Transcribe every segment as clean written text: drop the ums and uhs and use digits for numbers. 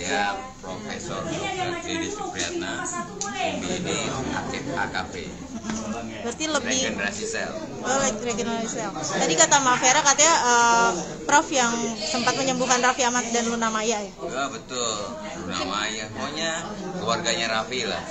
Saya Profesor Dr. Dede Supriyatna, MBD AKP. Berarti lebih regenerasi sel. regenerasi sel. Tadi kata Mbak Vera katanya Prof yang sempat menyembuhkan Raffi Ahmad dan Luna Maya ya? Ya betul, Luna Maya, pokoknya keluarganya Raffi lah.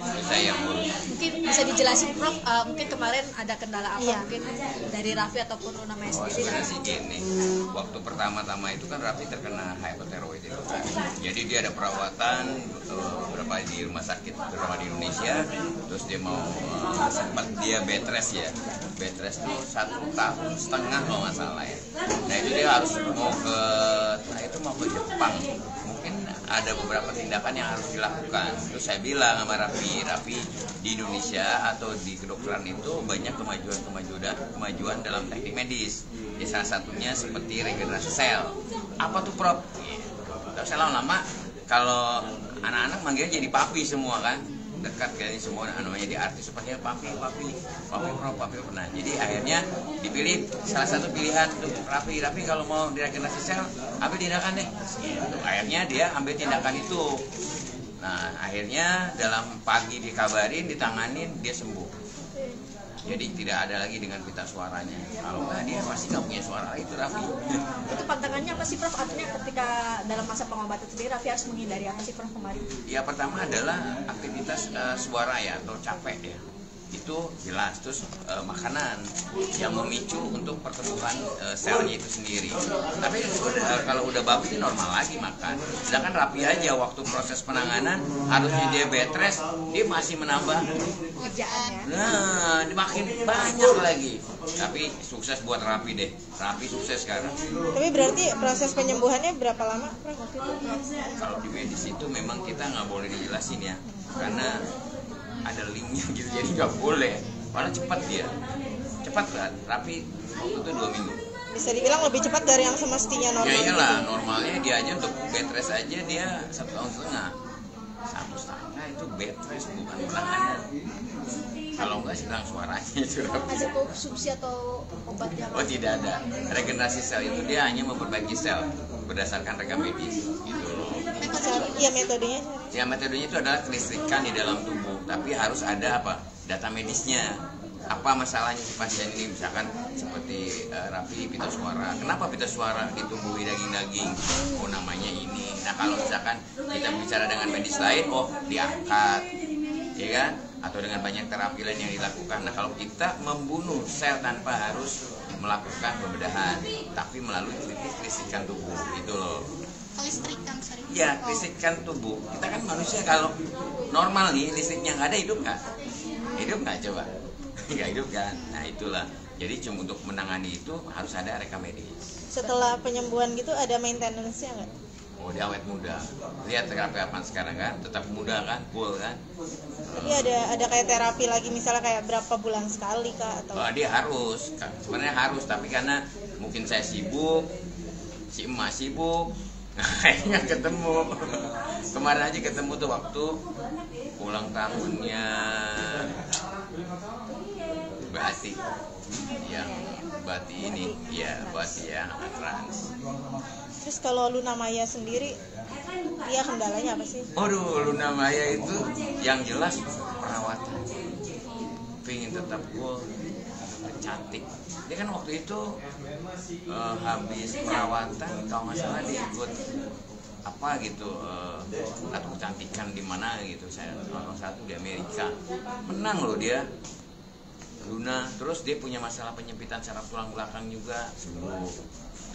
Saya yang ngurus. Mungkin bisa dijelasin Prof, mungkin kemarin ada kendala apa Iya. mungkin dari Raffi ataupun Luna Maya sendiri? Sebenarnya sih gini, waktu pertama-tama itu kan Raffi terkena hypothyroid itu. Jadi dia ada perawatan beberapa di rumah sakit beberapa di Indonesia, terus dia mau sempat dia bed rest ya. Bed rest itu 1,5 tahun kalau nggak salah ya. Nah itu dia harus mau ke Jepang. Mungkin ada beberapa tindakan yang harus dilakukan. Terus saya bilang sama Raffi di Indonesia atau di kedokteran itu banyak kemajuan dalam teknik medis. Ya, salah satunya seperti regenerasi sel. Apa tuh Prof? Terus saya lama-lama kalau anak-anak manggilnya jadi papi semua kan, dekat kayaknya semua namanya di artis sepertinya papi Prof. Nah jadi akhirnya dipilih salah satu pilihan untuk Raffi kalau mau regenerasi sel ambil tindakan deh. Akhirnya dia ambil tindakan itu. Nah akhirnya dalam pagi dikabarin, ditanganin, dia sembuh. Jadi tidak ada lagi dengan pita suaranya. Kalau nggak dia pasti nggak punya suara lagi itu Raffi. Itu pantangannya apa sih Prof? Artinya ketika dalam masa pengobatan sendiri Raffi harus menghindari apa sih Prof kemarin? Ya pertama adalah aktivitas suara ya atau capek ya. Itu jelas. Terus makanan yang memicu untuk pertumbuhan selnya itu sendiri. Tapi kalau udah bagus ini normal lagi makan. Sedangkan Raffi aja waktu proses penanganan harusnya dia bed rest, dia masih menambah Pekerjaannya. Nah, makin banyak lagi. Tapi sukses buat Raffi deh. Raffi sukses sekarang. Tapi berarti proses penyembuhannya berapa lama, Prof? Kalau di medis itu memang kita nggak boleh dijelasin ya, karena ada linknya gitu, jadi nggak boleh. Malah cepat dia, cepat kan? Raffi waktu itu 2 minggu. Bisa dibilang lebih cepat dari yang semestinya normal. Ya iyalah, normalnya dia aja untuk bed rest aja dia 1,5 tahun. 1,5 itu bed rest bukan penanganan. Kalau enggak hilang suaranya itu. Ada konsumsi atau obat yang? Oh tidak ada. Regenerasi sel itu dia hanya memperbaiki sel berdasarkan rekam medis gitu loh. Iya metodenya. Ya metodenya itu adalah kelistrikan di dalam tubuh, tapi harus ada apa? Data medisnya. Apa masalahnya si pasien ini, misalkan seperti Raffi pita suara. Kenapa pita suara ditumbuhi daging-daging? Oh namanya ini. Nah kalau misalkan kita bicara dengan medis lain, oh diangkat, ya kan? Atau dengan banyak terapi lain yang dilakukan. Nah kalau kita membunuh sel tanpa harus melakukan pembedahan, tapi melalui kelistrikan tubuh, gitu loh. Kelistrikan, sorry. Ya, kelistrikan tubuh. Kita kan manusia kalau normal nih, listriknya nggak ada, hidup nggak? Hidup nggak coba? Nggak hidup kan? Nah itulah. Jadi cuma untuk menangani itu harus ada rekam medis. Setelah penyembuhan gitu ada maintenance-nya nggak? Oh dia awet muda. Lihat terapi apa sekarang kan? Tetap muda kan? Cool kan? Tapi ada kayak terapi lagi misalnya kayak berapa bulan sekali kah atau? Dia harus. Sebenarnya harus, tapi karena mungkin saya sibuk, si emak sibuk, nggak ketemu. Kemarin aja ketemu tuh waktu ulang tahunnya Bati yang Bati ini, ya Bati yang trans. Terus kalau Luna Maya sendiri, dia kendalanya apa sih? Aduh, Luna Maya itu yang jelas perawatan. Pengen tetap cool, cantik. Dia kan waktu itu habis perawatan, kalau nggak salah dia ikut apa gitu atau kecantikan di mana gitu. Saya nonton satu di Amerika, menang loh dia. Luna, terus dia punya masalah penyempitan saraf tulang belakang juga, sembuh.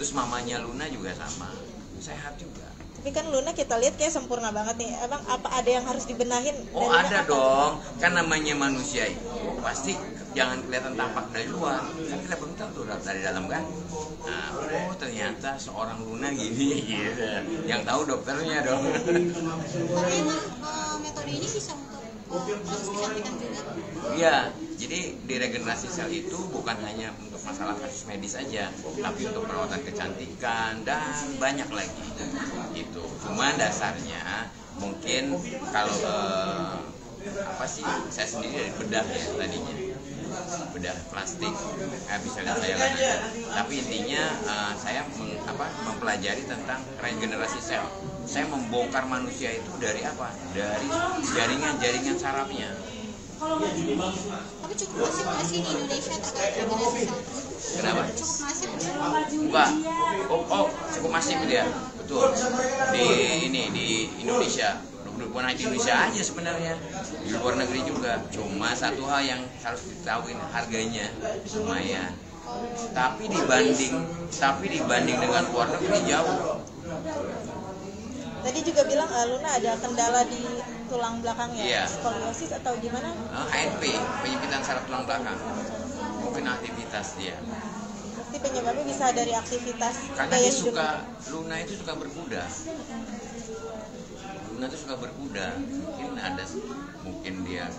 Terus mamanya Luna juga sama, sehat juga. Tapi kan Luna kita lihat kayak sempurna banget nih. Abang apa ada yang harus dibenahin? Oh Dan ada apa? dong, kan namanya manusia itu pasti jangan kelihatan tampak dari luar, kan kita belum tahu tuh dari dalam kan. Nah, oh ternyata seorang Luna gini gitu. Yang tahu dokternya dong. Tapi emang metode ini bisa untuk proses kecantikan juga? Iya, jadi di regenerasi sel itu bukan hanya untuk masalah kasus medis aja, tapi untuk perawatan kecantikan dan banyak lagi gitu. Cuma dasarnya mungkin kalau apa sih, saya sendiri dari bedah ya tadinya, bedah plastik, bisa lihat saya lagi. Tapi intinya saya mempelajari tentang regenerasi sel. saya membongkar manusia itu dari apa? Dari jaringan sarafnya. Tapi cukup masif nggak sih di Indonesia terkait regenerasi sel tersebut? Kenapa? Cukup masif nggak sih? Enggak. Oh, cukup masif itu ya. Betul. Di Indonesia. Bukan hanya di Indonesia aja sebenarnya, di luar negeri juga. Cuma satu hal yang harus diketahui, harganya lumayan. Tapi dibanding dengan luar negeri jauh. Tadi juga bilang Luna ada kendala di tulang belakangnya, Iya. skoliosis atau gimana? HNP, penyempitan saraf tulang belakang. Mungkin aktivitas dia. Berarti penyebabnya bisa dari aktivitas Karena gaya dia hidup. Luna itu suka berkuda. Luna itu suka berkuda. Mungkin dia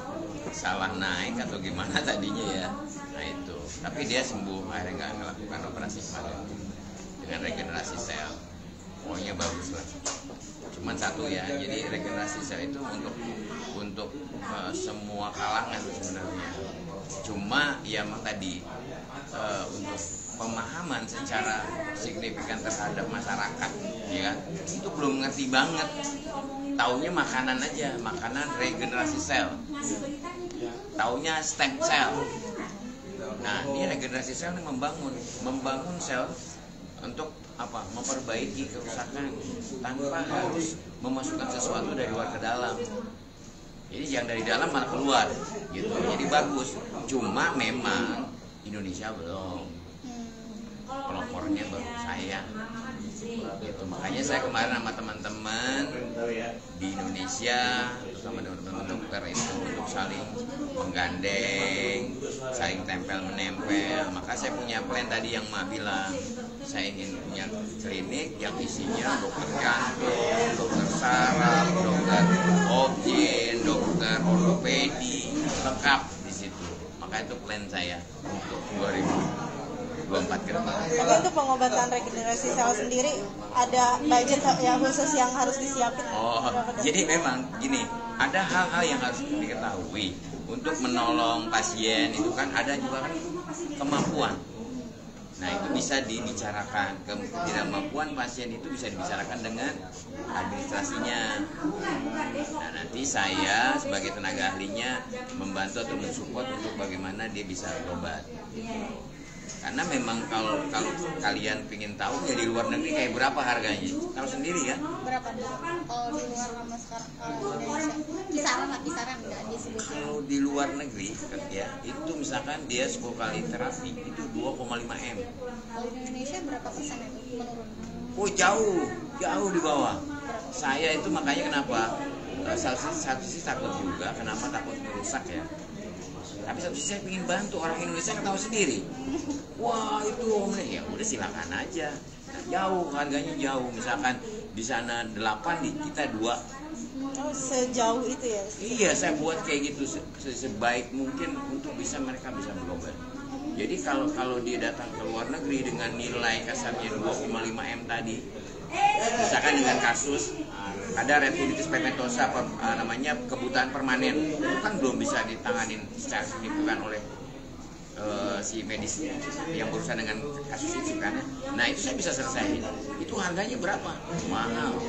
salah naik atau gimana tadinya ya. Nah itu. Tapi dia sembuh, akhirnya nggak melakukan operasi kemarin dengan regenerasi sel. Pokoknya bagus lah. Cuman satu ya, jadi regenerasi sel itu untuk semua kalangan sebenarnya. Cuma ya memang tadi untuk pemahaman secara signifikan terhadap masyarakat, ya itu belum ngerti banget. Taunya makanan aja, makanan regenerasi sel. Taunya stem cell. Nah, ini regenerasi sel ini membangun sel untuk apa? Memperbaiki kerusakan tanpa harus memasukkan sesuatu dari luar ke dalam. Jadi yang dari dalam malah keluar, gitu. Jadi bagus. Cuma memang Indonesia belum. Pelopornya baru saya. Gitu. Makanya saya kemarin sama teman-teman di Indonesia, sama teman-teman dokter itu untuk saling menggandeng, saling tempel-menempel. Maka saya punya plan tadi yang Ma bilang, saya ingin punya klinik yang isinya dokter jantung, dokter saraf, dokter obgyn, dokter ortopedi, lengkap di situ. Maka itu plan saya untuk 2024 ke depan. Tapi untuk pengobatan regenerasi sel sendiri ada budget yang khusus yang harus disiapin. Jadi memang gini, ada hal-hal yang harus diketahui untuk menolong pasien itu kan ada juga kan kemampuan. Nah itu bisa dibicarakan, ketidakmampuan pasien itu bisa dibicarakan dengan administrasinya. Nah nanti saya sebagai tenaga ahlinya membantu atau mensupport untuk bagaimana dia bisa berobat. Karena memang kalau kalian ingin tahu ya di luar negeri kayak berapa harganya, tahu sendiri ya. Berapa kalau di luar sama sekarang Indonesia? Kisaran nggak disebutin. Kalau di luar negeri ya itu misalkan dia 10 kali terapi itu 2,5 M. Kalau di Indonesia berapa persen itu menurun? Oh jauh di bawah. Saya itu makanya kenapa satu sisi takut juga, kenapa takut merusak ya. Tapi satu sisi saya ingin bantu orang Indonesia yang tahu sendiri. Wah itu ya udah silakan aja. Nah, jauh harganya jauh. Misalkan di sana 8 di kita 2. Oh, sejauh itu ya? Iya saya buat kayak gitu sebaik mungkin untuk mereka bisa berobat. Jadi kalau dia datang ke luar negeri dengan nilai kasarnya 2,5 M tadi, misalkan dengan kasus ada retinitis pigmentosa namanya kebutaan permanen, itu kan belum bisa ditanganin secara signifikan oleh si medis yang berurusan dengan kasus itu kan. Nah itu saya bisa selesaiin. Itu harganya berapa? Mahal.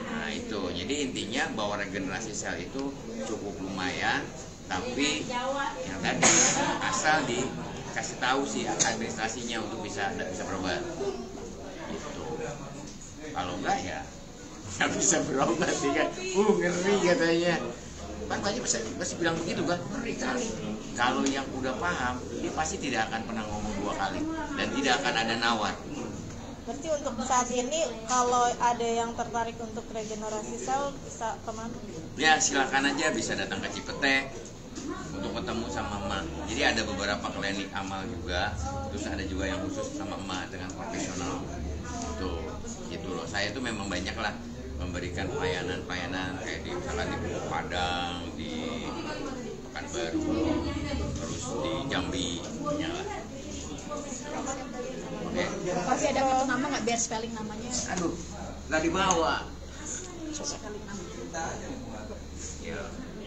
Nah itu jadi intinya bahwa regenerasi sel itu cukup lumayan, tapi yang tadi asal dikasih tahu sih administrasinya untuk bisa berobat. Gitu. Kalau enggak ya nggak bisa berobat sih kan. Ngeri katanya. Kan tadi pasti bilang begitu kan, ngeri kali. Kalau yang udah paham, dia pasti tidak akan pernah ngomong 2 kali dan tidak akan ada nawar. Berarti untuk saat ini kalau ada yang tertarik untuk regenerasi sel bisa kemana? Ya silakan aja bisa datang ke Cipete untuk ketemu sama emak. Jadi ada beberapa klinik amal juga, terus ada juga yang khusus sama emak dengan profesional. Tuh, gitu loh. Saya tuh memang banyak lah memberikan pelayanan kayak di misalkan di Padang, di Pekanbaru, terus di Jambi, banyak lah. Oke. Masih ada kartu nama nggak biar spelling namanya? Aduh, nggak dibawa. Spelling nama. Ya,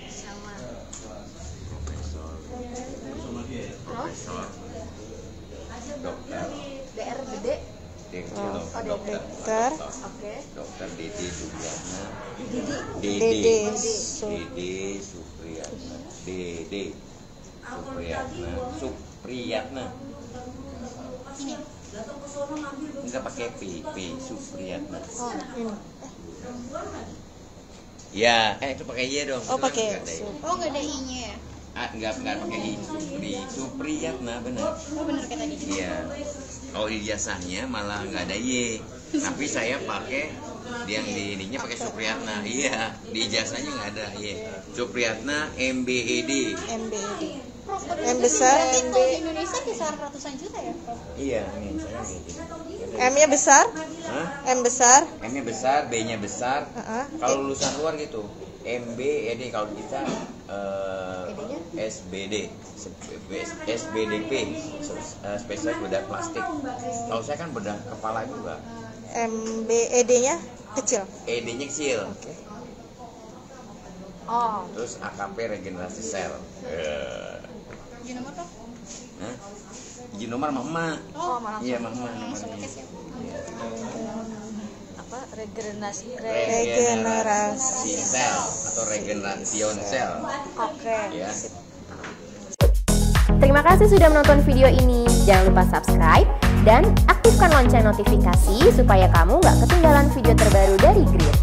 Sama. profesor, dokter, DR gede. Dokter. Dokter Dede Supriyatna. Dede Supriyatna. Dede Supriyatna. Ini. Enggak pakai P Supriyatna. Oh, ini. Ya, itu pakai Y dong. Oh, pakai Oh, nggak ada I-nya ya? Enggak pakai I. Supriyatna benar. Oh, bener kayak tadi. Iya. Kalau ijazahnya malah nggak ada Y. Tapi saya pakai yang di ininya pakai Supriyatna. Iya, di ijazahnya nggak ada Y. Supriyatna MBED. Prof, M besar, berarti kalau di Indonesia kisaran ratusan juta ya, Prof? Iya, ini saya kayak gini. M-nya besar, Hah? M besar. M-nya besar, B-nya besar. Heeh. Kalau lulusan luar gitu, MBED. Kalau kita SBD, SBDP, spesialis bedah plastik. Kalau saya kan bedah kepala juga. MBED-nya kecil. ED-nya kecil. Oke. Oh, Terus AKP regenerasi sel. Izin nomor, Prof? Hah? Izin nomor mama. oh malah Iya mama. Langsung pakai siap. apa regenerasi Regenerasi sel atau regeneration sel. Oke. Ya. Terima kasih sudah menonton video ini. Jangan lupa subscribe dan aktifkan lonceng notifikasi supaya kamu nggak ketinggalan video terbaru dari Grid.